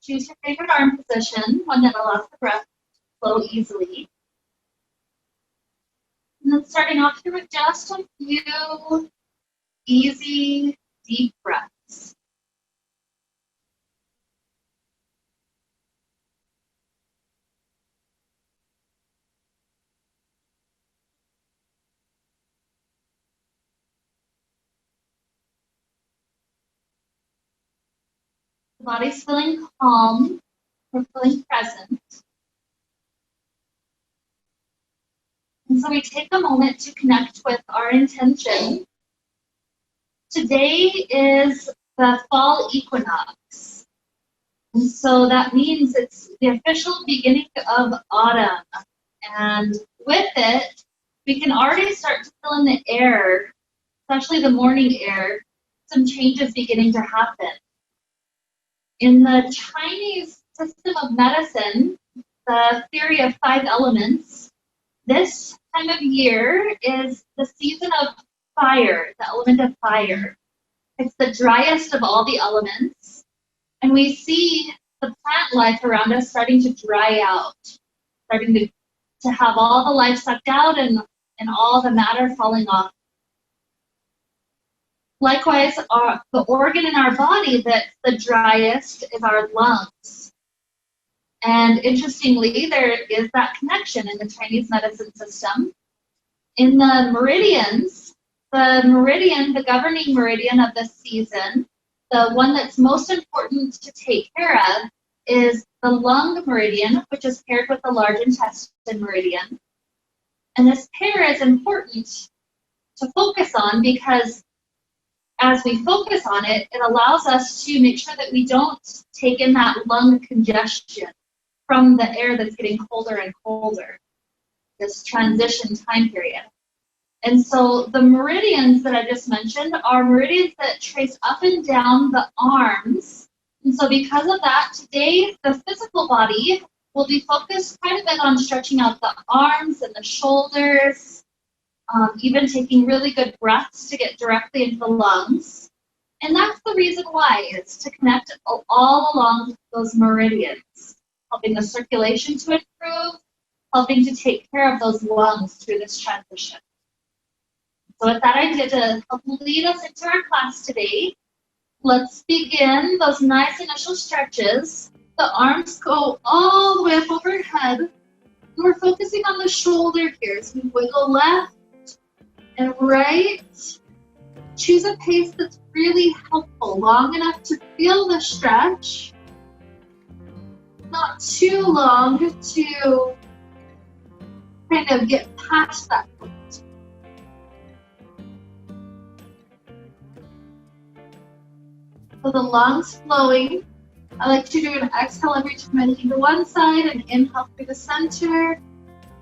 Choose your favorite arm position, one that allows the breath to flow easily. And then starting off here with just a few easy, deep breaths. The body's feeling calm, we're feeling present. And so we take a moment to connect with our intention. Today is the fall equinox. And so that means it's the official beginning of autumn. And with it, we can already start to feel in the air, especially the morning air, some changes beginning to happen. In the Chinese system of medicine, the theory of 5 elements, this time of year is the season of fire, the element of fire. It's the driest of all the elements. And we see the plant life around us starting to dry out, starting to have all the life sucked out and all the matter falling off. Likewise, the organ in our body that's the driest is our lungs. And interestingly, there is that connection in the Chinese medicine system. In the meridians, the governing meridian of the season, the one that's most important to take care of is the lung meridian, which is paired with the large intestine meridian. And this pair is important to focus on because as we focus on it, it allows us to make sure that we don't take in that lung congestion from the air that's getting colder and colder, this transition time period. And so the meridians that I just mentioned are meridians that trace up and down the arms. And so because of that, today the physical body will be focused quite a bit on stretching out the arms and the shoulders, even taking really good breaths to get directly into the lungs. And that's the reason why, it's to connect all along those meridians, helping the circulation to improve, helping to take care of those lungs through this transition. So with that idea to help lead us into our class today, let's begin those nice initial stretches. The arms go all the way up overhead. And we're focusing on the shoulder here. So we wiggle left and right. Choose a pace that's really helpful, long enough to feel the stretch. Not too long to kind of get past that point. So the lungs flowing. I like to do an exhale every time I lean to one side and inhale through the center.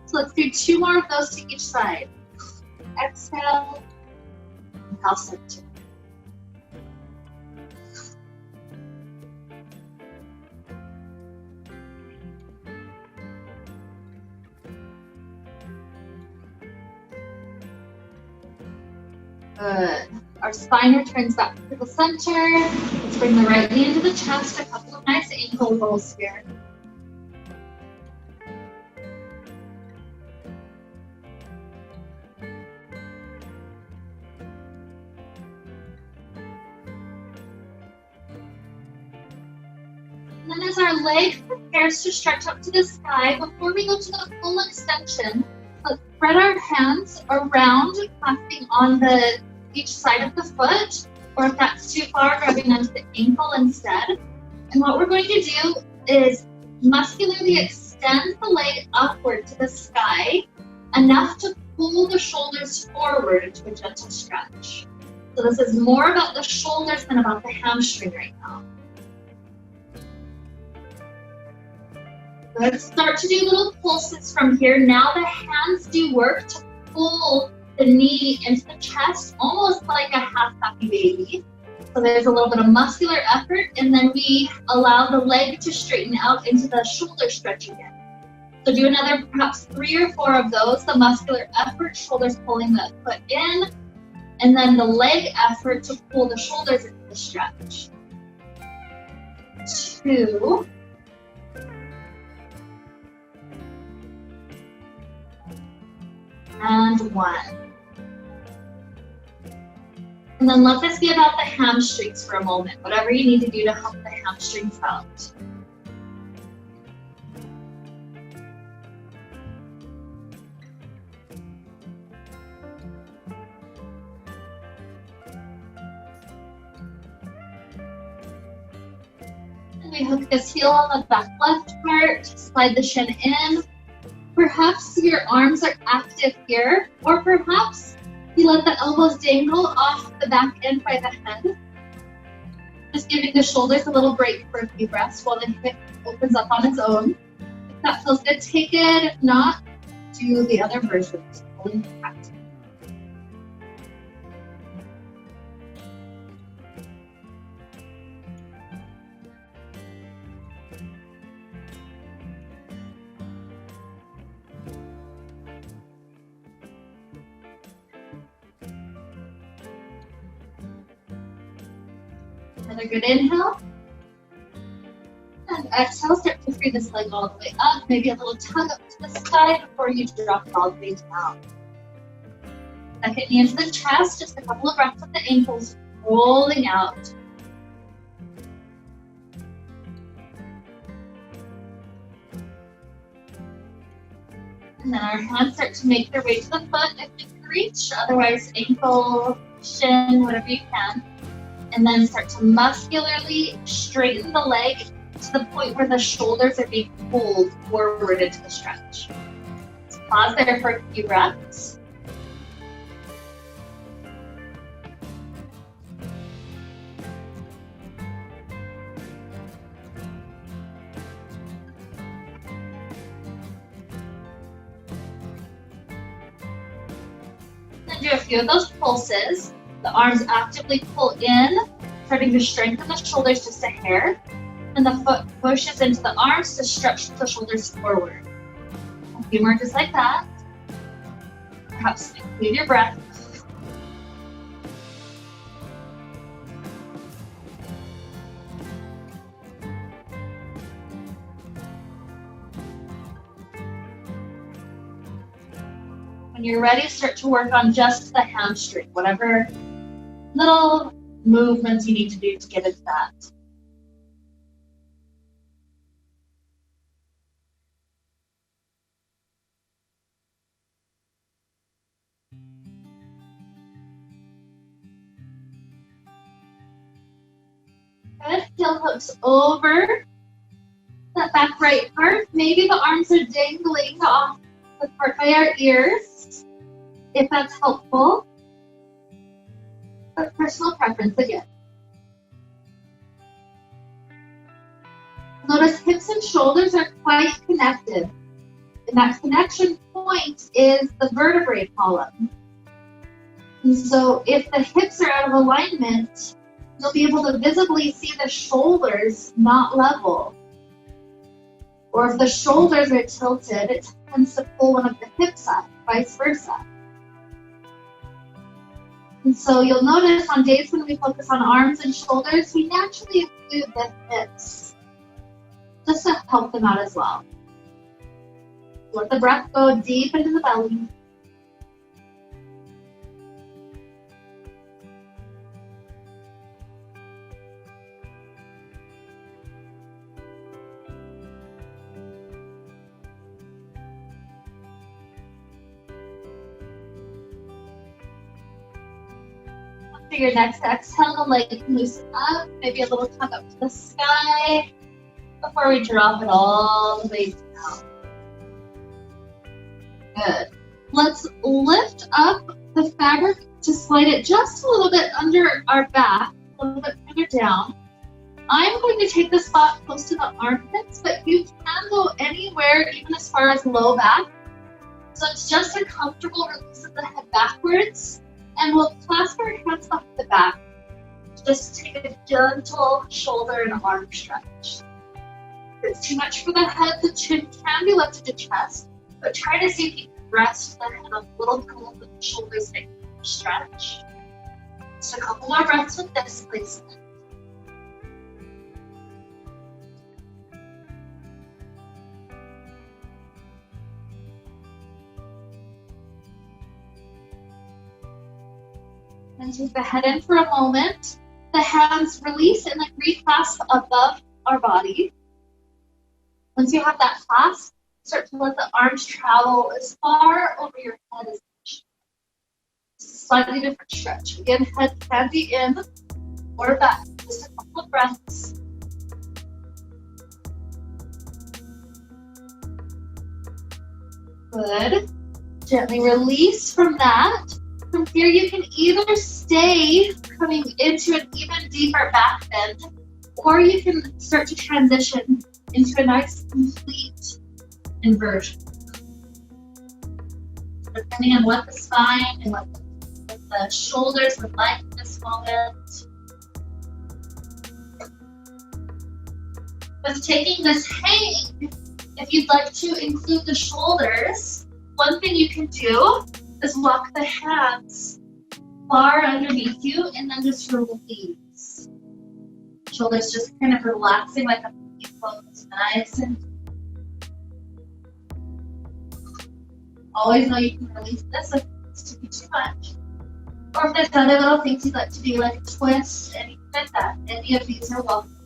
So let's do 2 more of those to each side. Exhale, inhale center. Good. Our spine returns back to the center. Let's bring the right knee into the chest. A couple of nice ankle rolls here. And then as our leg prepares to stretch up to the sky, before we go to the full extension, let's spread our hands around, clasping on each side of the foot, or if that's too far, grabbing onto the ankle instead. And what we're going to do is muscularly extend the leg upward to the sky, enough to pull the shoulders forward into a gentle stretch. So this is more about the shoulders than about the hamstring right now. Let's start to do little pulses from here. Now the hands do work to pull the knee into the chest, almost like a half happy baby. So there's a little bit of muscular effort, and then we allow the leg to straighten out into the shoulder stretch again. So do another perhaps 3 or 4 of those, the muscular effort, shoulders pulling the foot in, and then the leg effort to pull the shoulders into the stretch. 2, and 1. And then let this be about the hamstrings for a moment, whatever you need to do to help the hamstrings out. And we hook this heel on the back left part, slide the shin in. Perhaps your arms are active here, or perhaps you let the elbows dangle off the back end by the head. Just giving the shoulders a little break for a few breaths while the hip opens up on its own. If that feels good, take it. If not, do the other versions. Pulling back. Another good inhale. And exhale, start to free this leg all the way up. Maybe a little tug up to the side before you drop it all the way down. Second knee into the chest, just a couple of breaths with the ankles rolling out. And then our hands start to make their way to the foot if you can reach, otherwise ankle, shin, whatever you can. And then start to muscularly straighten the leg to the point where the shoulders are being pulled forward into the stretch. So pause there for a few breaths. And do a few of those pulses. The arms actively pull in, starting to strengthen the shoulders just a hair. And the foot pushes into the arms to stretch the shoulders forward. A few more just like that. Perhaps include your breath. When you're ready, start to work on just the hamstring, whatever little movements you need to do to get into that. Good. Heel hooks over that back right part. Maybe the arms are dangling off the part by our ears, if that's helpful. But personal preference again. Notice hips and shoulders are quite connected. And that connection point is the vertebrae column. And so if the hips are out of alignment, you'll be able to visibly see the shoulders not level. Or if the shoulders are tilted, it tends to pull one of the hips up, vice versa. And so you'll notice on days when we focus on arms and shoulders, we naturally include the hips, just to help them out as well. Let the breath go deep into the belly. For your next exhale, the leg can loosen up, maybe a little tug up to the sky before we drop it all the way down. Good. Let's lift up the fabric to slide it just a little bit under our back, a little bit further down. I'm going to take the spot close to the armpits, but you can go anywhere, even as far as low back. So it's just a comfortable release of the head backwards. And we'll clasp our hands behind the back. Just take a gentle shoulder and arm stretch. If it's too much for the head, the chin can be lifted to chest, but try to see if you can rest the head a little cool with the shoulders making a stretch. Just a couple more breaths with this placement. Then take the head in for a moment. The hands release and then reclasp above our body. Once you have that clasp, start to let the arms travel as far over your head as possible. Slightly different stretch. Again, head candy in or back. Just a couple of breaths. Good. Gently release from that. From here, you can either stay coming into an even deeper back bend, or you can start to transition into a nice, complete inversion. Depending on what the spine and what the shoulders would like in this moment. With taking this hang, if you'd like to include the shoulders, one thing you can do is walk the hands far underneath you and then just release. Shoulders just kind of relaxing like a close, nice and always know you can release this if it's too much. Or if there's other little things you'd like to do, like a twist, anything like that, any of these are welcome.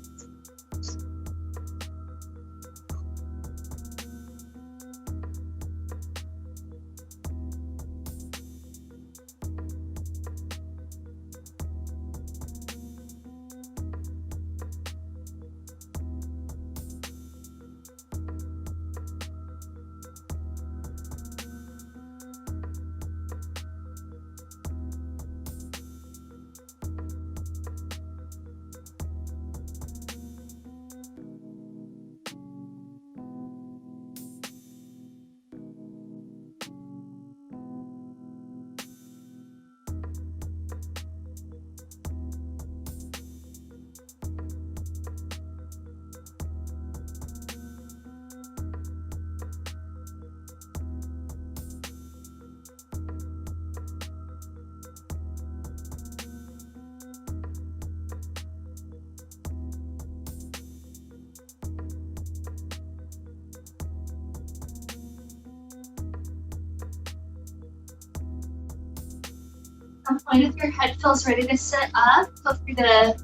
Some point if your head feels ready to sit up, feel free to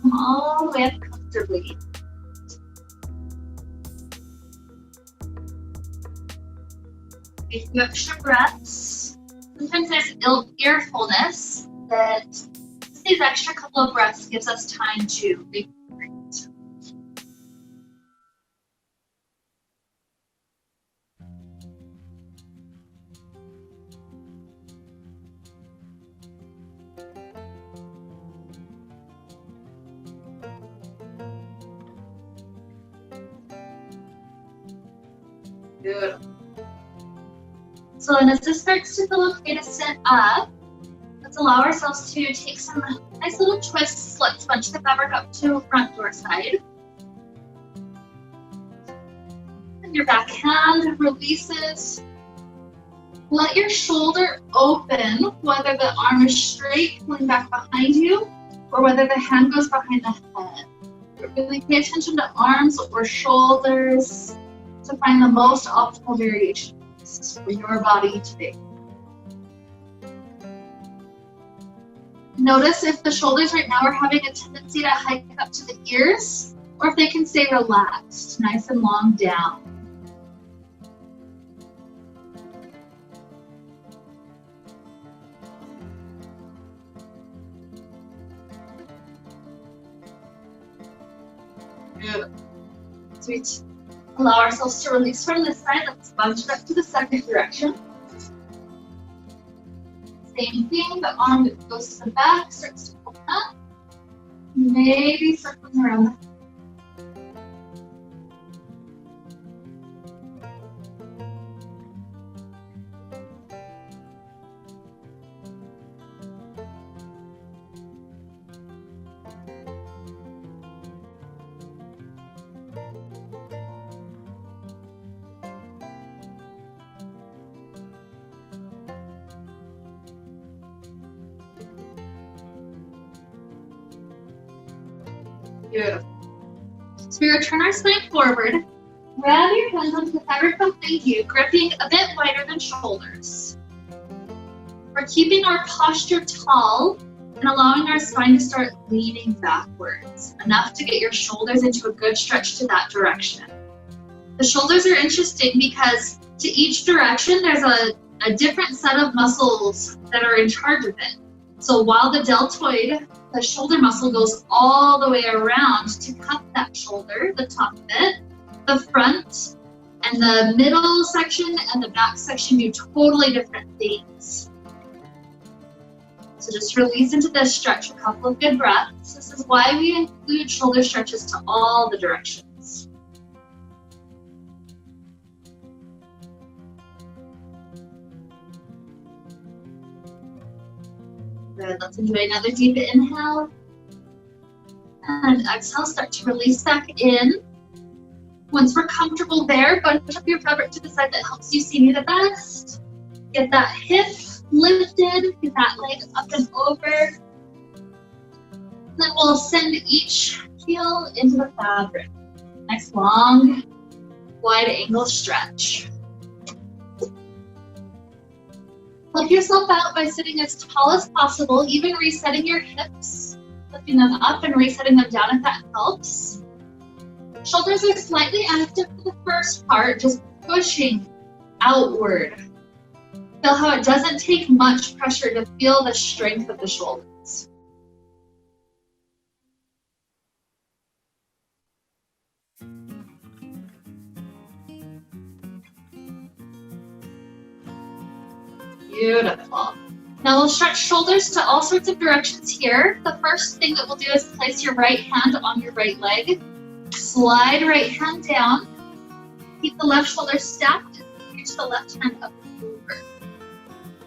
come all the way up comfortably. Take a few extra breaths. Sometimes there's earfulness that these extra couple of breaths gives us time to recuperate. Beautiful. So then as this starts to feel okay to sit up, let's allow ourselves to take some nice little twists. Let's bunch the fabric up to front door side. And your back hand releases. Let your shoulder open, whether the arm is straight, pulling back behind you, or whether the hand goes behind the head. But really pay attention to arms or shoulders to find the most optimal variations for your body today. Notice if the shoulders right now are having a tendency to hike up to the ears, or if they can stay relaxed, nice and long down. Good. Sweet. Allow ourselves to release from this side. Let's bunch it up to the second direction. Same thing, the arm that goes to the back starts to open up. Maybe circling around. Beautiful. So we return our spine forward. Grab your hands onto the fabric behind you, gripping a bit wider than shoulders. We're keeping our posture tall and allowing our spine to start leaning backwards, enough to get your shoulders into a good stretch to that direction. The shoulders are interesting because to each direction, there's a different set of muscles that are in charge of it. So while the deltoid, the shoulder muscle, goes all the way around to cup that shoulder, the top of it, the front and the middle section and the back section do totally different things. So just release into this stretch, a couple of good breaths. This is why we include shoulder stretches to all the directions. Good, let's enjoy another deep inhale. And exhale, start to release back in. Once we're comfortable there, bunch up your fabric to the side that helps you see me the best. Get that hip lifted, get that leg up and over. Then we'll send each heel into the fabric. Nice long, wide angle stretch. Help yourself out by sitting as tall as possible, even resetting your hips, lifting them up and resetting them down if that helps. Shoulders are slightly active for the first part, just pushing outward. Feel how it doesn't take much pressure to feel the strength of the shoulders. Beautiful. Now we'll stretch shoulders to all sorts of directions here. The first thing that we'll do is place your right hand on your right leg. Slide right hand down. Keep the left shoulder stacked and reach the left hand up and over.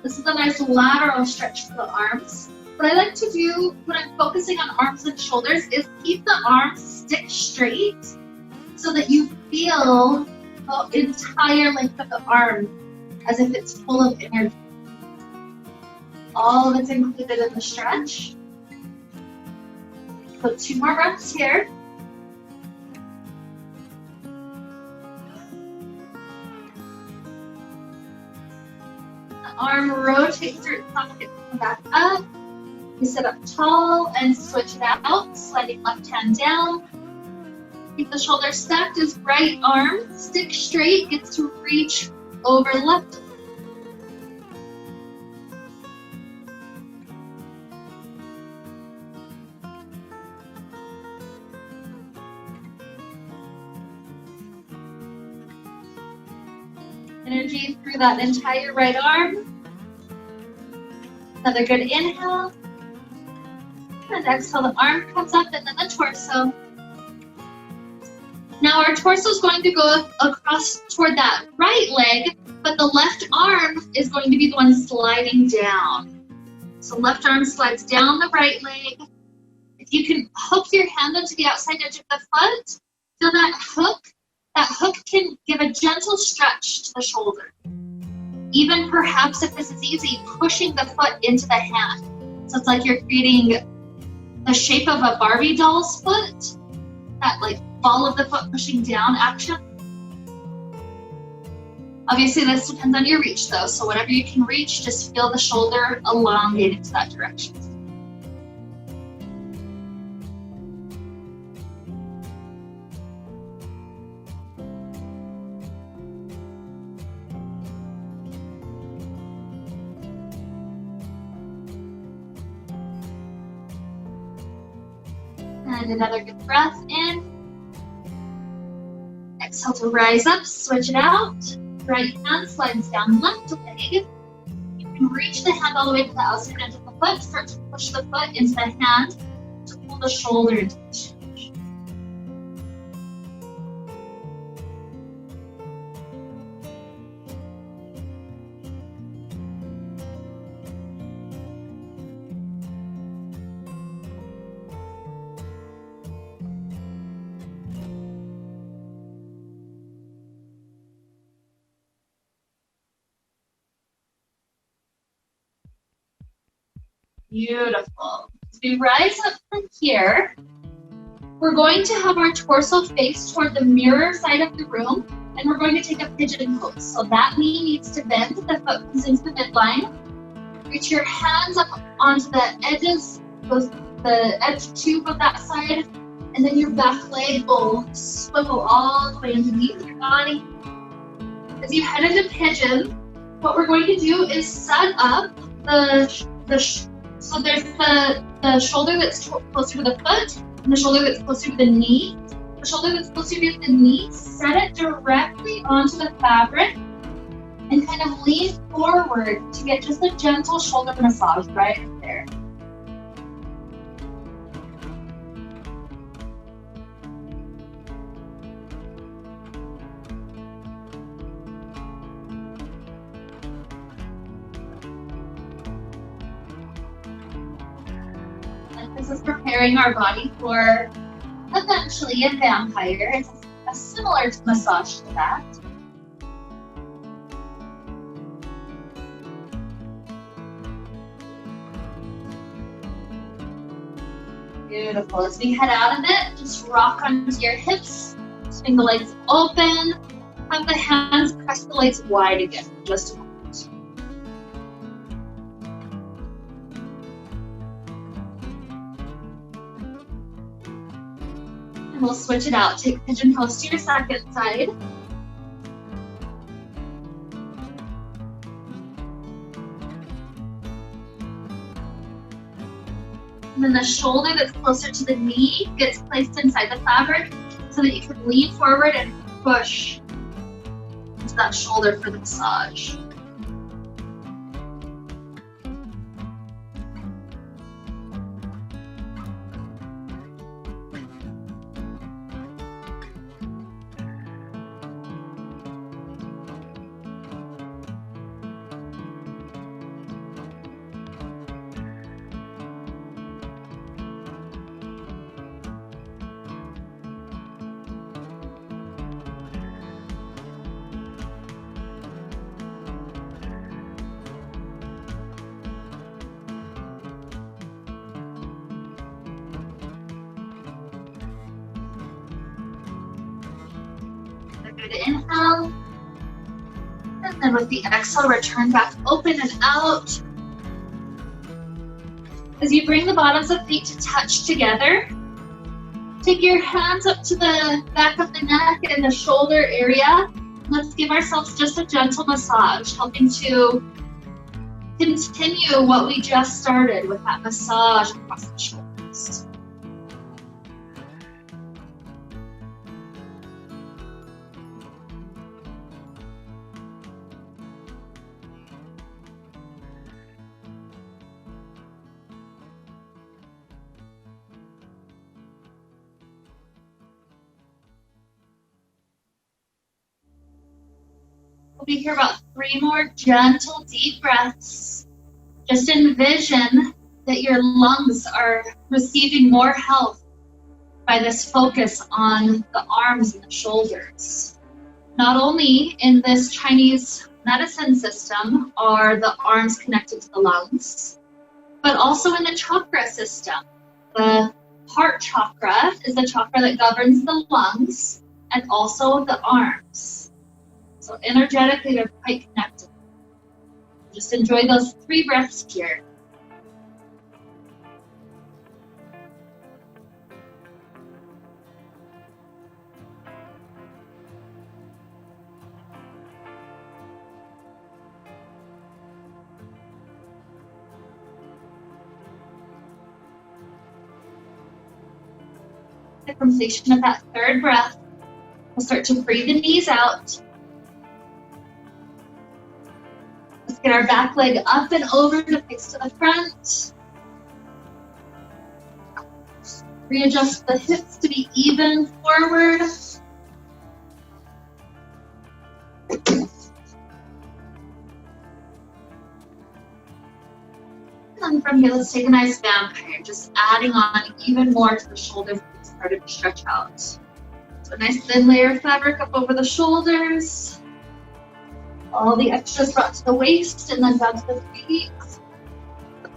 This is a nice lateral stretch for the arms. What I like to do when I'm focusing on arms and shoulders is keep the arms stick straight so that you feel the entire length of the arm as if it's full of energy. All of it's included in the stretch. So 2 more breaths here. The arm rotates through its socket, come back up. You sit up tall and switch it out, sliding left hand down. Keep the shoulder stacked as right arm, stick straight, gets to reach over left. Energy through that entire right arm. Another good inhale. And exhale, the arm comes up and then the torso. Now our torso is going to go across toward that right leg, but the left arm is going to be the one sliding down. So left arm slides down the right leg. If you can hook your hand onto the outside edge of the foot, feel that hook. That hook can give a gentle stretch to the shoulder. Even perhaps if this is easy, pushing the foot into the hand. So it's like you're creating the shape of a Barbie doll's foot, that like ball of the foot pushing down action. Obviously this depends on your reach though, so whatever you can reach, just feel the shoulder elongating to that direction. And another good breath in. Exhale to rise up, switch it out. Right hand slides down left leg. You can reach the hand all the way to the outside edge of the foot. Start to push the foot into the hand to pull the shoulder into the change. Beautiful. As we rise up from here, we're going to have our torso face toward the mirror side of the room, and we're going to take a pigeon pose. So that knee needs to bend, the foot comes into the midline. Reach your hands up onto the edges, the edge tube of that side, and then your back leg will swivel all the way underneath your body. As you head into pigeon, what we're going to do is set up so there's the shoulder that's closer to the foot and the shoulder that's closer to the knee. The shoulder that's closer to the knee, set it directly onto the fabric and kind of lean forward to get just a gentle shoulder massage right there. This is preparing our body for eventually a vampire. It's a similar massage to that. Beautiful. As we head out of it, just rock onto your hips, swing the legs open, have the hands press the legs wide again for just a moment. And we'll switch it out. Take pigeon pose to your second side. And then the shoulder that's closer to the knee gets placed inside the fabric so that you can lean forward and push into that shoulder for the massage. Good inhale, and then with the exhale, return back open and out. As you bring the bottoms of feet to touch together, take your hands up to the back of the neck and the shoulder area. Let's give ourselves just a gentle massage, helping to continue what we just started with that massage across the shoulders. We'll be here about 3 more gentle, deep breaths. Just envision that your lungs are receiving more health by this focus on the arms and the shoulders. Not only in this Chinese medicine system are the arms connected to the lungs, but also in the chakra system. The heart chakra is the chakra that governs the lungs and also the arms. So energetically, they're quite connected. Just enjoy those 3 breaths here. At the completion of that 3rd breath, we'll start to breathe the knees out. Let's get our back leg up and over to face to the front. Readjust the hips to be even forward. And from here, let's take a nice vampire, just adding on even more to the shoulders that started to stretch out. So a nice thin layer of fabric up over the shoulders. All the extras brought to the waist and then down to the feet.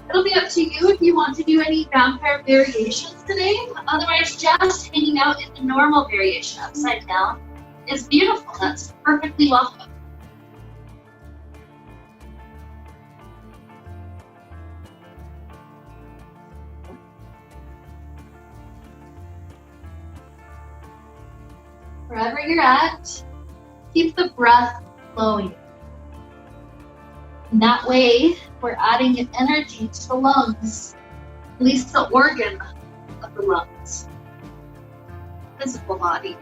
It'll be up to you if you want to do any vampire variations today. Otherwise, just hanging out in the normal variation upside down is beautiful. That's perfectly welcome. Wherever you're at, keep the breath flowing. And that way, we're adding an energy to the lungs, at least the organ of the lungs, physical body.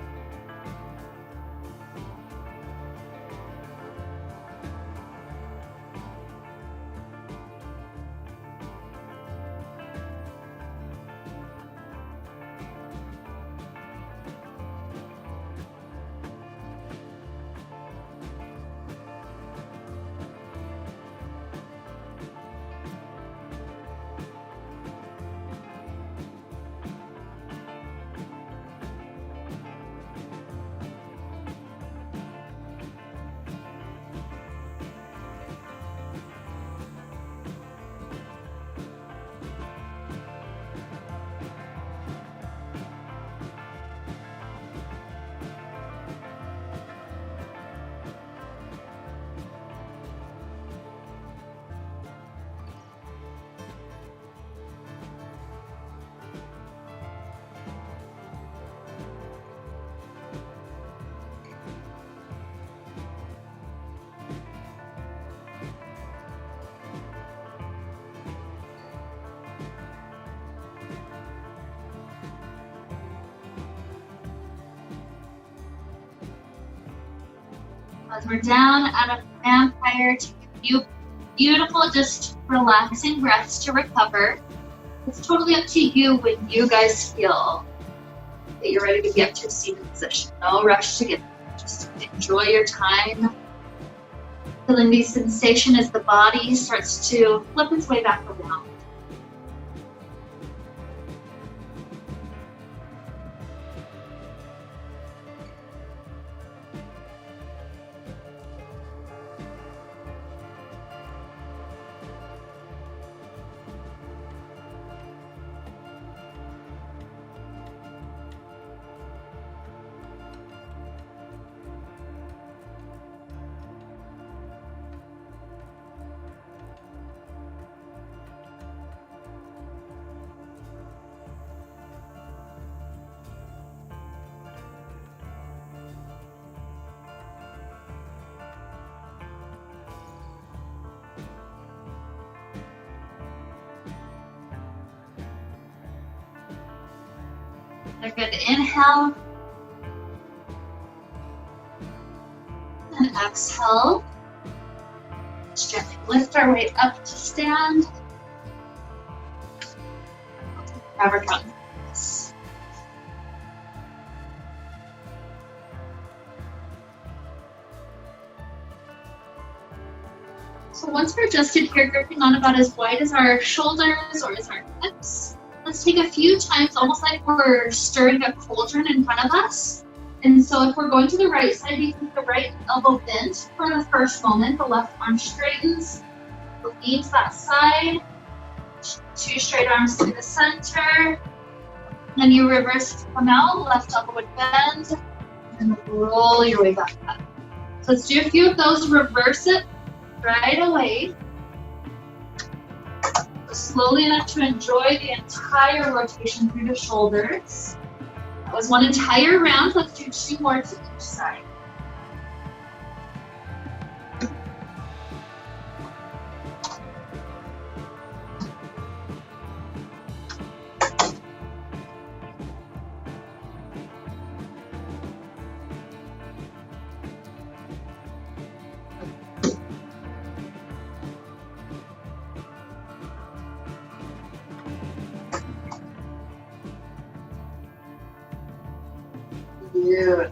As we're down out of vampire, take a few beautiful, just relaxing breaths to recover. It's totally up to you when you guys feel that you're ready to get to a seated position. No rush to get there. Just enjoy your time. Feeling the sensation as the body starts to flip its way back around. A good inhale and exhale. Just gently lift our way up to stand. Grab our thumbs. So once we're adjusted here, gripping on about as wide as our shoulders or as our hips, let's take a few times, almost like we're stirring a cauldron in front of us. And so if we're going to the right side, we keep the right elbow bent for the first moment. The left arm straightens, lean to that side, two straight arms to the center. Then you reverse to come out, left elbow would bend, and roll your way back up. So let's do a few of those, reverse it right away. Slowly enough to enjoy the entire rotation through the shoulders. That was one entire round. Let's do two more to each side. Good.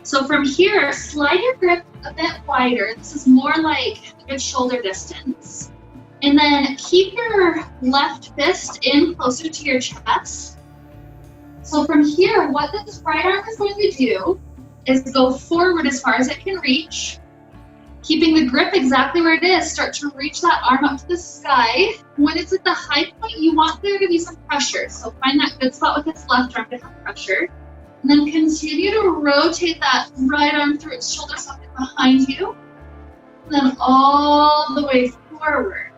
So from here, slide your grip a bit wider. This is more like a good shoulder distance. And then keep your left fist in closer to your chest. So from here, what this right arm is going to do is go forward as far as it can reach. Keeping the grip exactly where it is, start to reach that arm up to the sky. When it's at the high point, you want there to be some pressure. So find that good spot with this left arm to have pressure. And then continue to rotate that right arm through its shoulder socket behind you. And then all the way forward.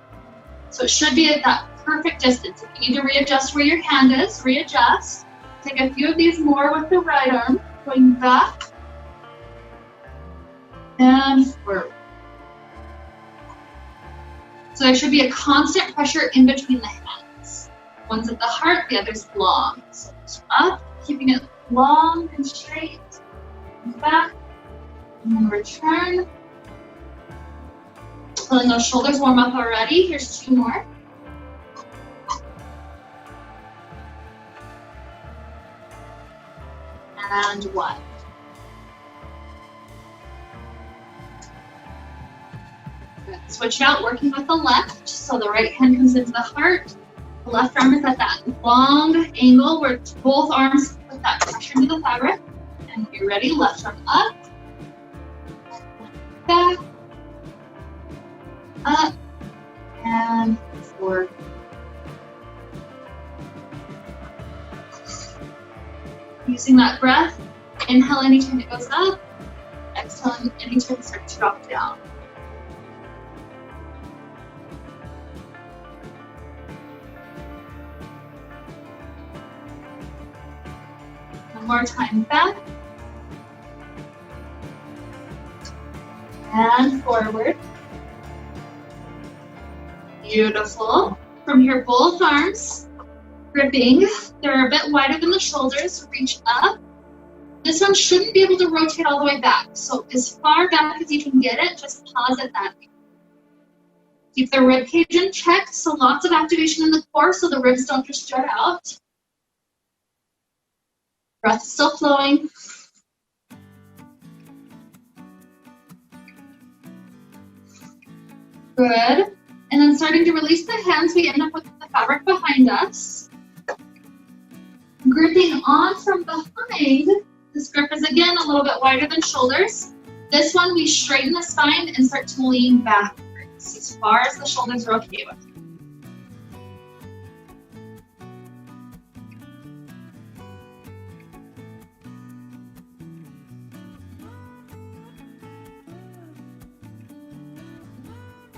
So it should be at that perfect distance. If you need to readjust where your hand is, readjust. Take a few of these more with the right arm. Going back and forward. So there should be a constant pressure in between the hands. One's at the heart, the other's long. So up, keeping it long and straight. And back, and then return. Letting those shoulders warm up already. Here's 2 more. And 1. Good. Switch out, working with the left. So the right hand comes into the heart. The left arm is at that long angle where both arms put that pressure into the fabric. And you're ready, left arm up. Back. Up. And forward. Using that breath, inhale anytime it goes up, exhale anytime it starts to drop down. One more time, back. And forward. Beautiful. From here, both arms gripping. They're a bit wider than the shoulders, so reach up. This one shouldn't be able to rotate all the way back. So as far back as you can get it, just pause at that. Keep the rib cage in check, so lots of activation in the core so the ribs don't just jut out. Breath still flowing. Good. And then starting to release the hands, we end up with the fabric behind us. Gripping on from behind, this grip is again a little bit wider than shoulders. This one, we straighten the spine and start to lean backwards as far as the shoulders are okay with.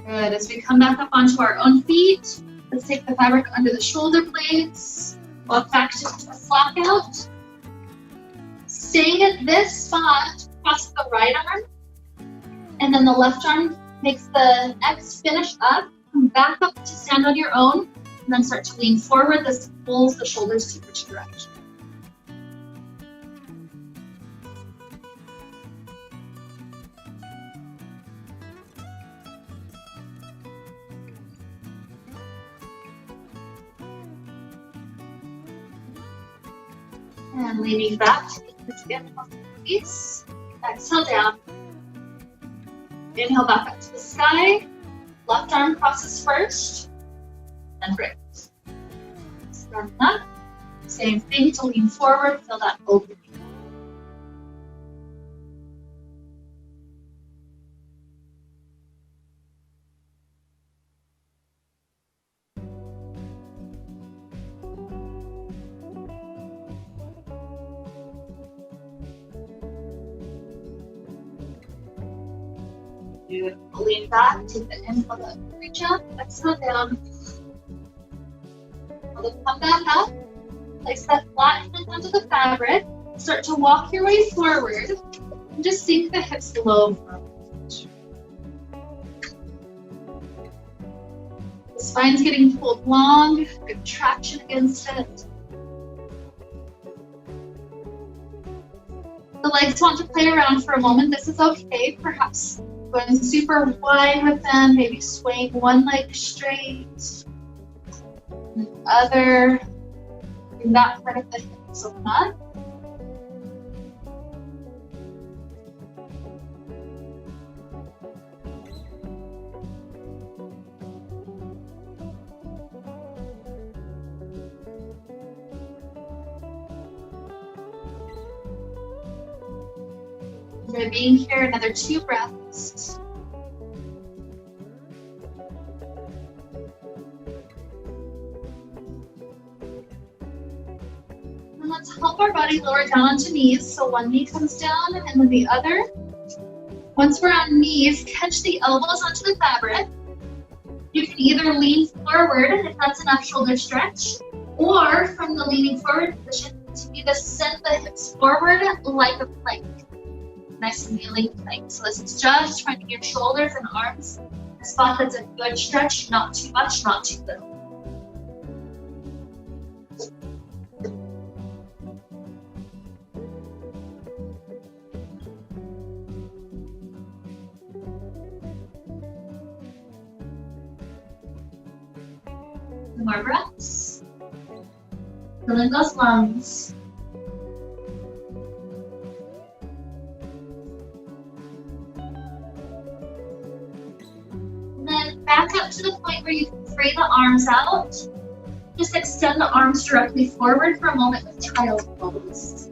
Good, as we come back up onto our own feet, let's take the fabric under the shoulder blades, walk back to a flap out. Staying at this spot, cross the right arm, and then the left arm makes the X finish up, come back up to stand on your own, and then start to lean forward. This pulls the shoulders to each direction. And leaning back to the end of the release. Exhale down. Inhale back up to the sky. Left arm crosses first, then brings. Start up. Same thing to lean forward, feel that opening. Lean back, take the inhale up, reach up, exhale down. Then come back up, place that flat hand onto the fabric, start to walk your way forward, and just sink the hips low for a moment. The spine's getting pulled long, good traction against it. The legs want to play around for a moment, this is okay, perhaps going super wide with them, maybe swaying one leg straight, and the other, bring that part of the hips open up. Enjoy being here, another 2 breaths. And let's help our body lower down onto knees. So one knee comes down and then the other. Once we're on knees, catch the elbows onto the fabric. You can either lean forward if that's enough shoulder stretch, or from the leaning forward position, continue to send the hips forward like a plank. Nice kneeling plank. So this is just finding your shoulders and arms. A spot that's a good stretch, not too much, not too little. More breaths. Filling those lungs. And then back up to the point where you can free the arms out. Just extend the arms directly forward for a moment with child's pose.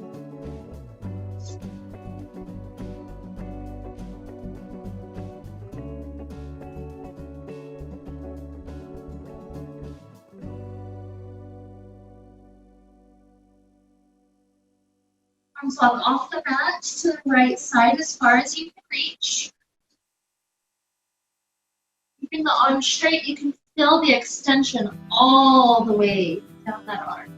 Arms walk off the mat to the right side as far as you can reach. Keeping the arms straight, you can feel the extension all the way down that arm.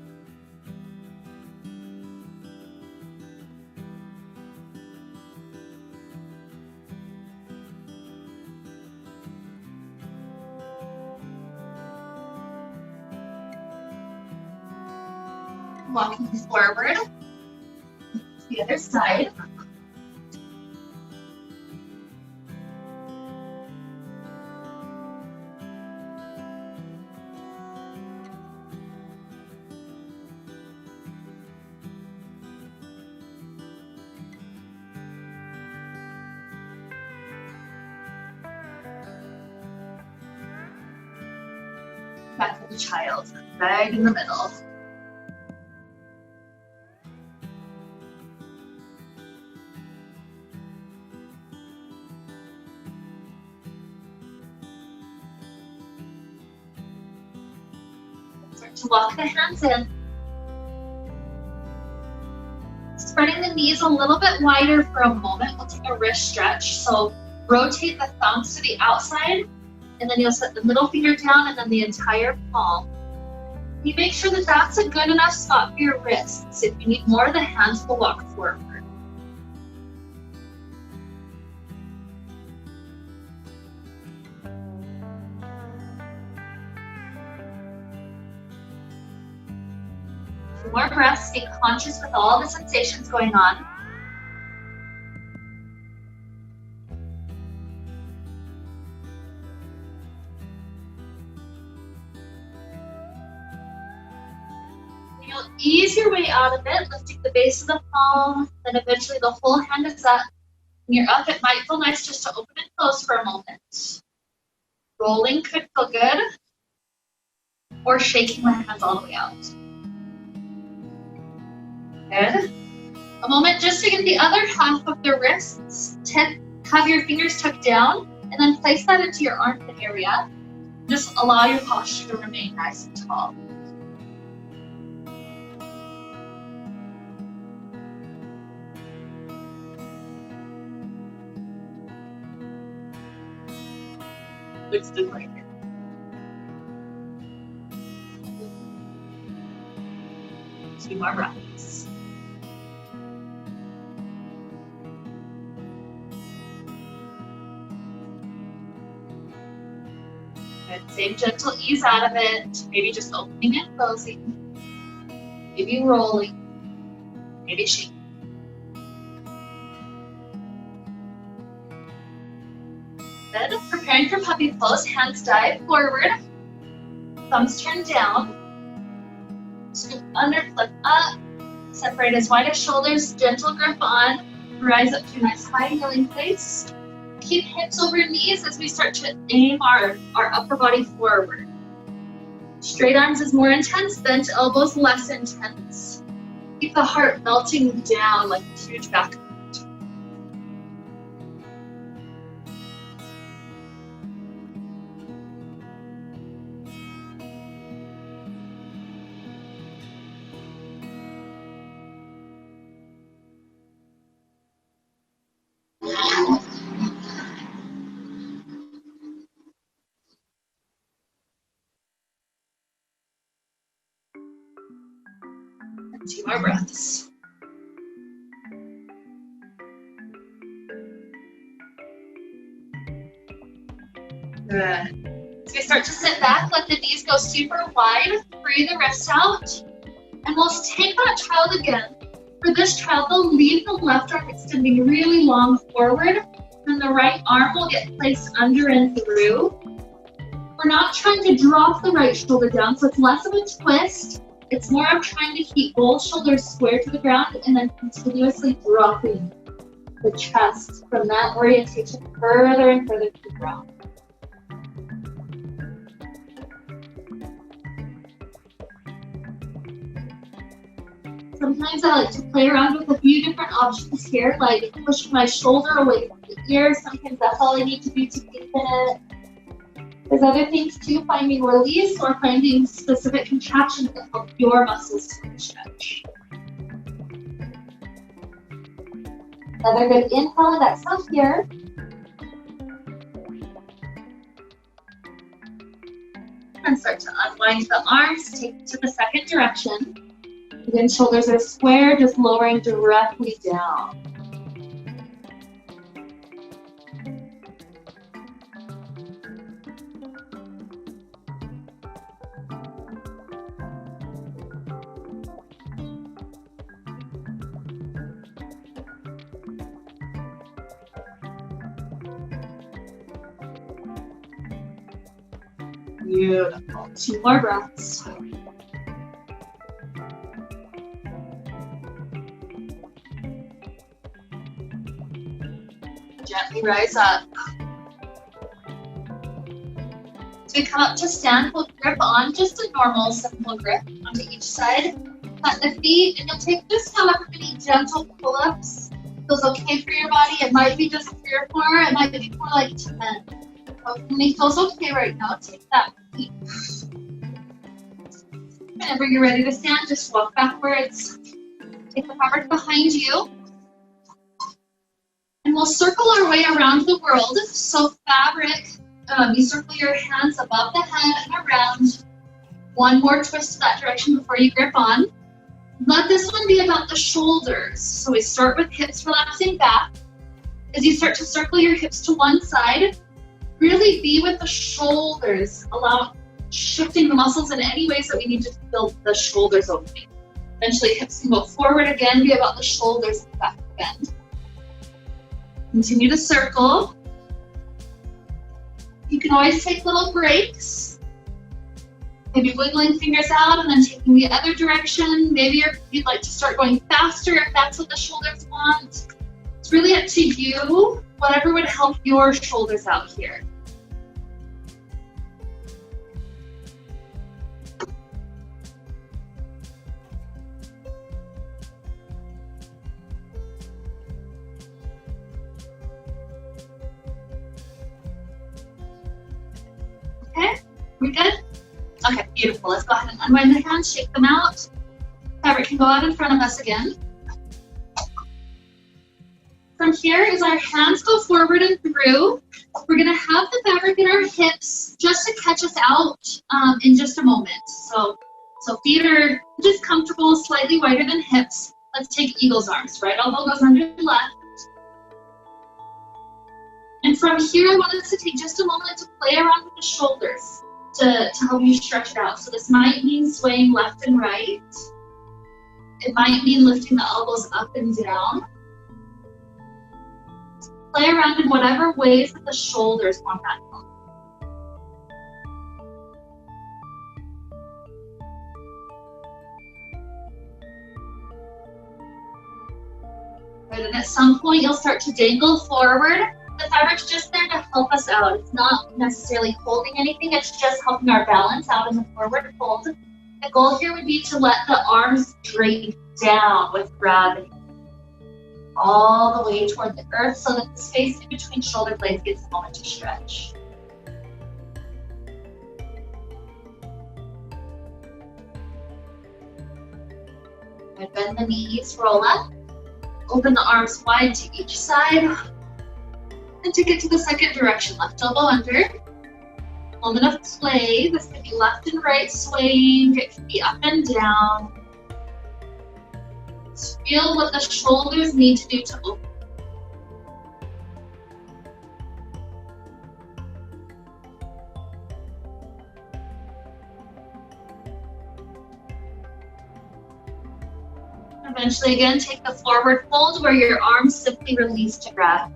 Walking forward to the other side. Back to the child, right in the middle. Start to walk the hands in. Spreading the knees a little bit wider for a moment. We'll take a wrist stretch. So rotate the thumbs to the outside, and then you'll set the middle finger down and then the entire palm. You make sure that that's a good enough spot for your wrists. If you need more, the hands will walk forward. More breaths, be conscious with all the sensations going on. You'll ease your way out of it, lifting the base of the palm, then eventually the whole hand is up. When you're up, it might feel nice just to open and close for a moment. Rolling could feel good, or shaking the hands all the way out. Good. A moment just to get the other half of the wrists. Have your fingers tucked down, and then place that into your armpit area. Just allow your posture to remain nice and tall. Looks good right here. Two more breaths. Good. Same gentle ease out of it. Maybe just opening and closing. Maybe rolling. Maybe shaking. Good. Preparing for puppy pose. Hands dive forward. Thumbs turn down. Scoop under, flip up. Separate as wide as shoulders. Gentle grip on. Rise up to a nice high kneeling place. Keep hips over knees as we start to aim our upper body forward. Straight arms is more intense, bent elbows less intense. Keep the heart melting down like a huge back. 2 more breaths. Good. So we start to sit back, let the knees go super wide, free the wrists out, and we'll take that child again. For this child, they'll leave the left arm extending really long forward, and the right arm will get placed under and through. We're not trying to drop the right shoulder down, so it's less of a twist. It's more of trying to keep both shoulders square to the ground and then continuously dropping the chest from that orientation further and further to the ground. Sometimes I like to play around with a few different options here, like pushing my shoulder away from the ear. Sometimes that's all I need to do to deepen it. There's other things too, finding release or finding specific contractions that help your muscles to stretch. Another good inhale and exhale here. And start to unwind the arms, take it to the second direction. Again, shoulders are square, just lowering directly down. Beautiful. 2 more breaths. Gently rise up. So we come up to stand, we'll grip on just a normal simple grip onto each side. Plant the feet, and you'll take just however many gentle pull-ups feels okay for your body. It might be just 3 or 4, it might be more like 10. So if it feels okay right now, take that feet. Whenever you're ready to stand, just walk backwards. Take the fabric behind you. And we'll circle our way around the world. So fabric, you circle your hands above the head and around. One more twist to that direction before you grip on. Let this one be about the shoulders. So we start with hips relaxing back. As you start to circle your hips to one side, really be with the shoulders. Allow shifting the muscles in any ways that we need to build the shoulders opening. Eventually hips can go forward again, be about the shoulders and the back bend. Continue to circle. You can always take little breaks. Maybe wiggling fingers out and then taking the other direction. Maybe you'd like to start going faster if that's what the shoulders want. It's really up to you, whatever would help your shoulders out here. Okay, we good? Okay, beautiful. Let's go ahead and unwind the hands, shake them out. Fabric can go out in front of us again. From here, as our hands go forward and through, we're gonna have the fabric in our hips just to catch us out in just a moment. So feet are just comfortable, slightly wider than hips. Let's take eagle's arms. Right elbow goes under the left. And from here, I want us to take just a moment to play around with the shoulders to help you stretch it out. So this might mean swaying left and right. It might mean lifting the elbows up and down. Play around in whatever ways that the shoulders want that help. Good, and at some point you'll start to dangle forward. The fabric's just there to help us out. It's not necessarily holding anything, it's just helping our balance out in the forward fold. The goal here would be to let the arms drape down with gravity all the way toward the earth so that the space in between shoulder blades gets a moment to stretch. And bend the knees, roll up. Open the arms wide to each side. And take it to the second direction. Left elbow under. Moment of play. This could be left and right swaying. It could be up and down. Feel what the shoulders need to do to open. Eventually, again, take the forward fold where your arms simply release to grab.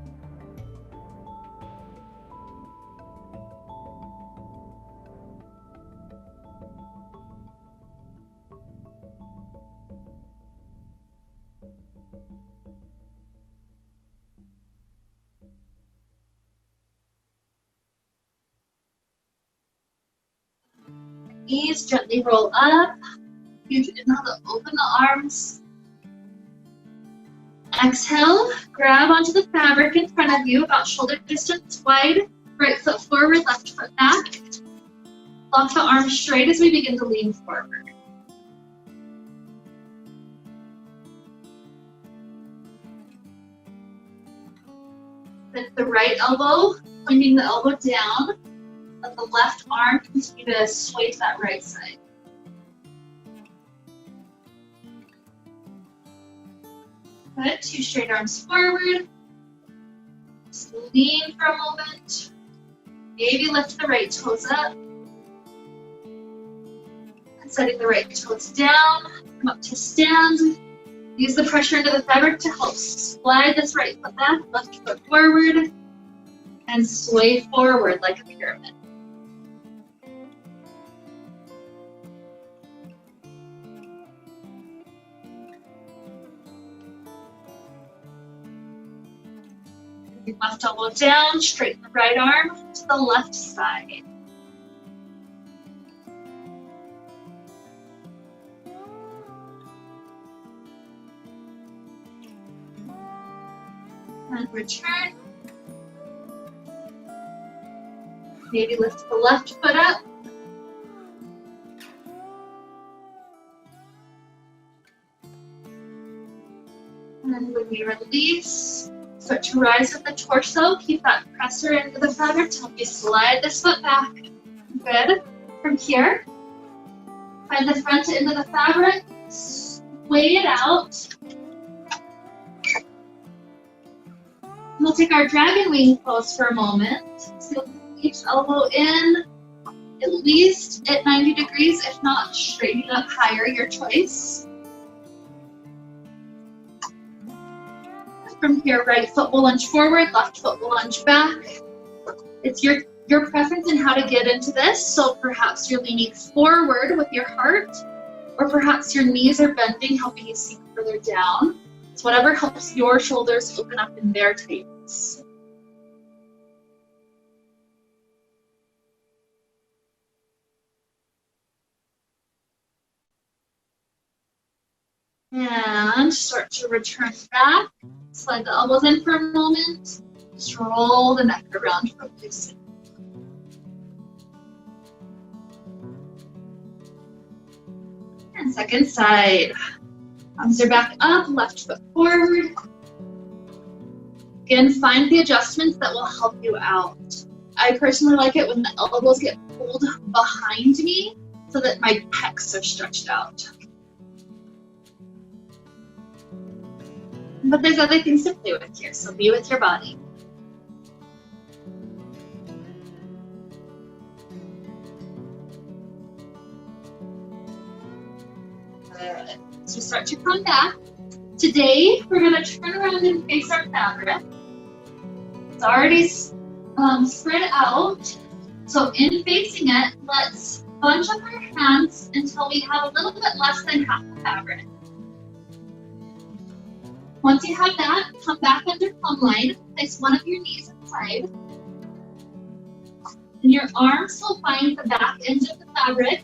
Knees gently roll up. Huge inhale to open the arms. Exhale, grab onto the fabric in front of you, about shoulder distance wide. Right foot forward, left foot back. Lock the arms straight as we begin to lean forward. Lift the right elbow, pointing the elbow down. Let the left arm continue to sway to that right side. Good, 2 straight arms forward. Just lean for a moment. Maybe lift the right toes up. And setting the right toes down. Come up to stand. Use the pressure into the fabric to help slide this right foot back, left foot forward, and sway forward like a pyramid. Left elbow down, straighten the right arm to the left side. And return. Maybe lift the left foot up. And then when we release, start to rise with the torso. Keep that pressor into the fabric to help you slide this foot back. Good. From here, find the front end of the fabric, sway it out. We'll take our dragon wing pose for a moment. So each elbow in, at least at 90 degrees, if not straighten it up higher, your choice. From here, right foot will lunge forward, left foot will lunge back. It's your preference in how to get into this. So perhaps you're leaning forward with your heart, or perhaps your knees are bending, helping you sink further down. It's whatever helps your shoulders open up in their tables. And start to return back. Slide the elbows in for a moment. Just roll the neck around for loosing. And second side. Arms are back up, left foot forward. Again, find the adjustments that will help you out. I personally like it when the elbows get pulled behind me so that my pecs are stretched out. But there's other things to play with here, so be with your body. Good. So start to come back. Today, we're going to turn around and face our fabric. It's already spread out. So in facing it, let's bunch up our hands until we have a little bit less than half the fabric. Once you have that, come back under plumb line, place one of your knees inside. And your arms will find the back end of the fabric.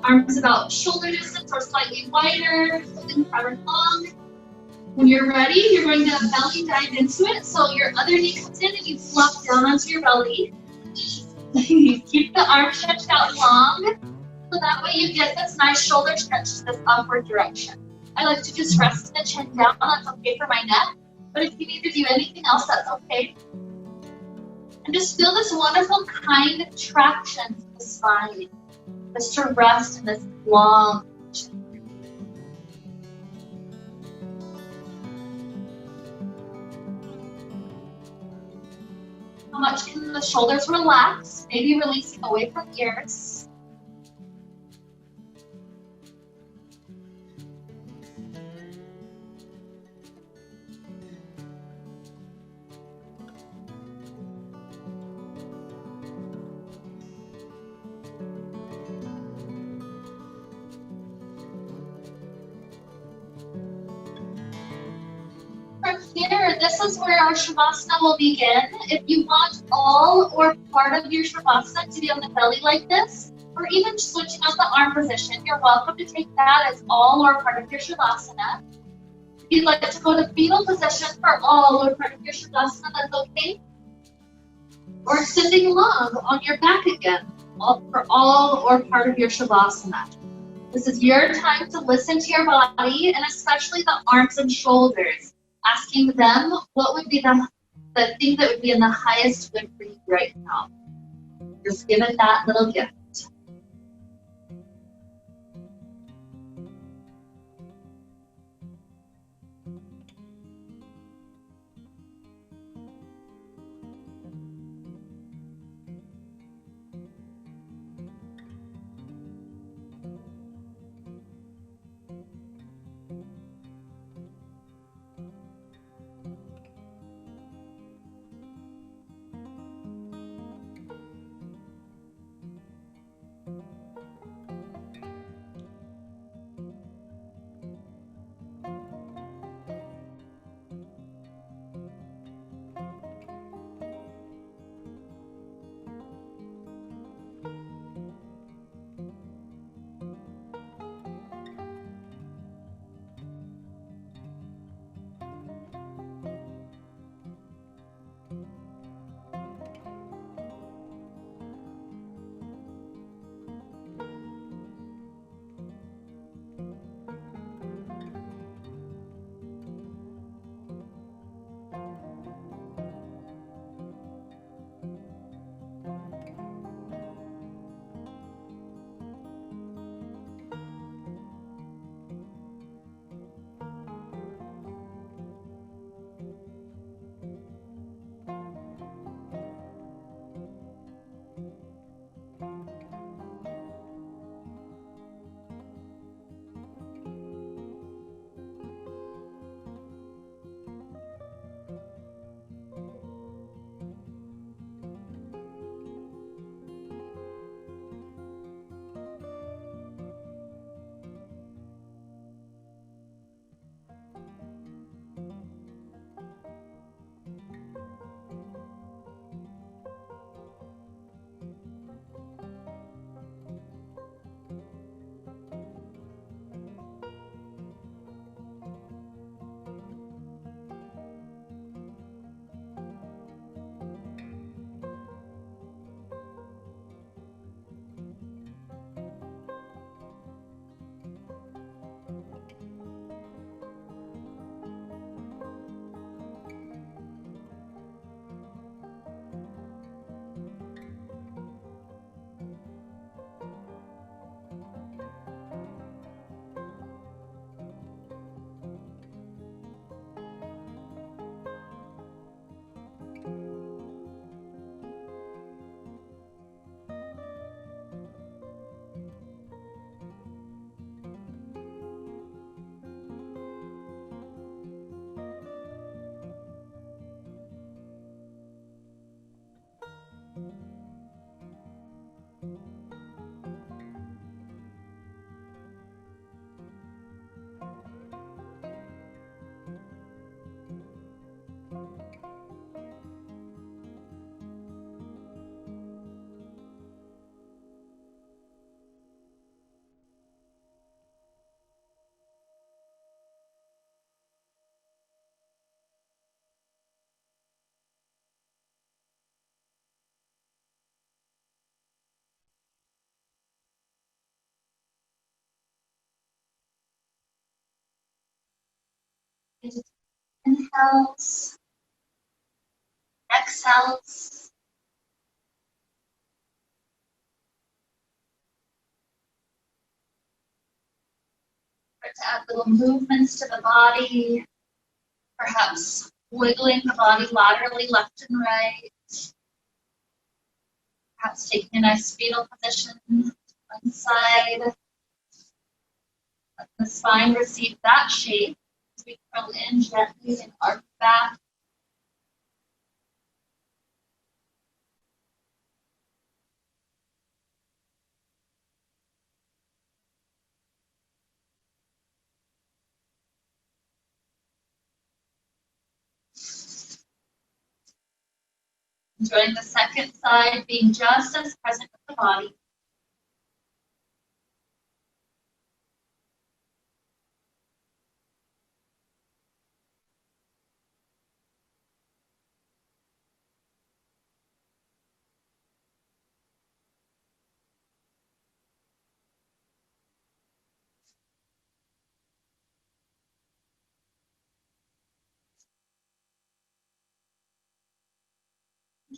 Arms about shoulder distance or slightly wider, holding the fabric long. When you're ready, you're going to belly dive into it. So your other knee comes in and you flop down onto your belly. You keep the arm stretched out long, so that way you get this nice shoulder stretch to this upward direction. I like to just rest the chin down, that's okay for my neck. But if you need to do anything else, that's okay. And just feel this wonderful kind traction to the spine. Just to rest in this long chin. the shoulders relax, maybe releasing away from ears. From here, this is where our Shavasana will begin. If you want all or part of your Shavasana to be on the belly like this, or even switching out the arm position, you're welcome to take that as all or part of your Shavasana. If you'd like to go to fetal position for all or part of your Shavasana, that's okay. Or sitting long on your back again, for all or part of your Shavasana. This is your time to listen to your body, and especially the arms and shoulders, asking them what would be the thing that would be in the highest good for you right now. Just give it that little gift. Inhales, exhales. Start to add little movements to the body, perhaps wiggling the body laterally left and right. Perhaps taking a nice fetal position to one side. Let the spine receive that shape as we curl in gently and arc back. Enjoying the second side, being just as present with the body.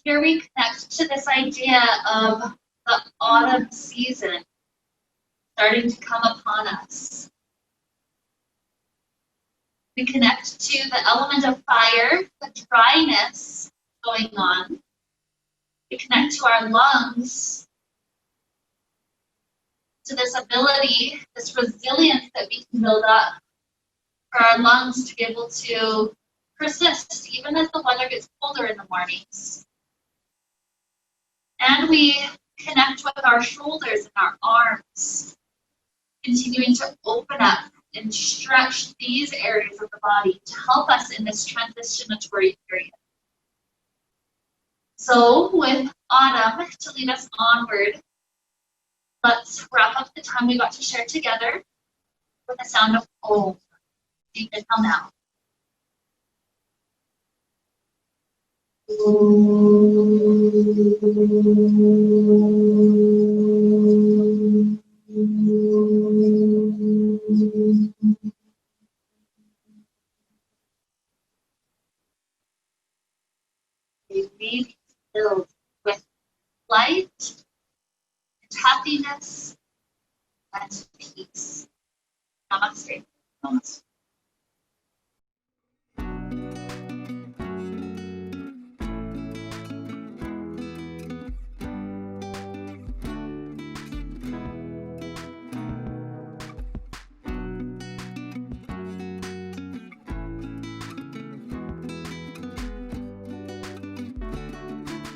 Here we connect to this idea of the autumn season starting to come upon us. We connect to the element of fire, the dryness going on. We connect to our lungs, to this ability, this resilience that we can build up for our lungs to be able to persist even as the weather gets colder in the mornings. And we connect with our shoulders and our arms, continuing to open up and stretch these areas of the body to help us in this transitionatory period. So with autumn to lead us onward, let's wrap up the time we got to share together with the sound of Om. Deep inhale now. May we be filled with light and happiness and peace. Namaste. Namaste.